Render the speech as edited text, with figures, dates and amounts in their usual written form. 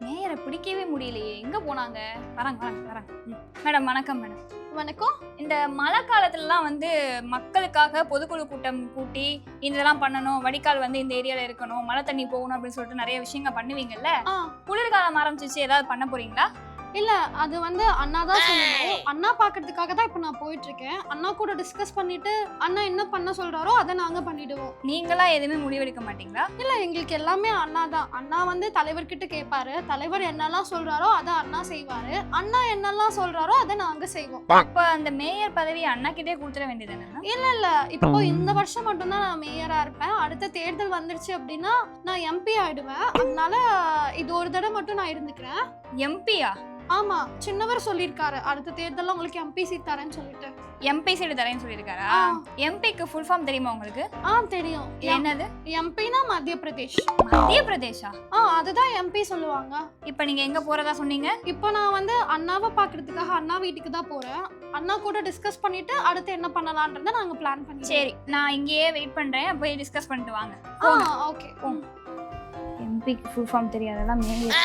மேயரை பிடிக்கவே முடியலையே, எங்க போனாங்க? வராங்க. மேடம் வணக்கம் மேடம். வணக்கம். இந்த மழை காலத்துலலாம் வந்து மக்களுக்காக பொதுக்குழு கூட்டம் கூட்டி இதெல்லாம் பண்ணணும், வடிகால் வந்து இந்த ஏரியால இருக்கணும், மழை தண்ணி போகணும் அப்படின்னு சொல்லிட்டு நிறைய விஷயங்கள் பண்ணுவீங்கல்ல. குளிர்காலம் ஆரம்பிச்சிச்சு, ஏதாவது பண்ண போறீங்களா? இல்ல, அது வந்து அண்ணா தான் சொல்லணும். அண்ணா பாக்குறதுக்காக தான் இப்ப நான் போயிட்டு இருக்கேன். அண்ணா கூட டிஸ்கஸ் பண்ணிட்டு அண்ணா என்ன பண்ண சொல்றாரோ அதை நாங்க பண்ணிடுவோம். நீங்களா எதுவுமே முடிவெடுக்க மாட்டீங்களா? இல்ல, எங்களுக்கு எல்லாமே அண்ணா தான். அண்ணா வந்து தலைவர்கிட்ட கேட்பாரு, தலைவர் என்னெல்லாம் சொல்றாரோ அதை அண்ணா செய்வாரு, அண்ணா என்னெல்லாம் சொல்றாரோ அதை நாங்க செய்வோம். இப்ப அந்த மேயர் பதவி அண்ணா கிட்டே கொடுத்துட வேண்டியது. இல்ல, இப்போ இந்த வருஷம் மட்டும்தான் நான் மேயரா இருப்பேன். அடுத்த தேர்தல் வந்துருச்சு அப்படின்னா நான் எம்பி ஆயிடுவேன். அதனால இது ஒரு தடவை மட்டும் நான் இருந்துக்கிறேன். எம்பியா? ஆமா, சின்னவர் சொல்லிருக்காரு அடுத்த தேர்தல்ல உங்களுக்கு எம்பி சீட் தரேன்னு சொல்லிட்டு. எம்பி சீட் தரேன்னு சொல்லிருக்காரா? எம்பிக்கு ஃபுல் ஃபார்ம் தெரியுமா உங்களுக்கு? தெரியும். என்னது? எம்பினா மத்திய பிரதேஷ். மத்திய பிரதேஷா? அதுதான் எம்பி சொல்லுவாங்க. இப்போ நீங்க எங்க போறதா சொன்னீங்க? இப்போ நான் வந்து அண்ணாவை பாக்குறதுக்காக அண்ணா வீட்டுக்கு தான் போறேன். அண்ணா கூட டிஸ்கஸ் பண்ணிட்டு அடுத்து என்ன பண்ணலாம்ன்றத நாங்க பிளான் பண்ணி. சரி, நான் இங்கேயே வெயிட் பண்றேன், போய் டிஸ்கஸ் பண்ணிட்டு வாங்க. ஓகே. எம்பிக்கு ஃபுல் ஃபார்ம் தெரியாதெல்லாம் மேயர்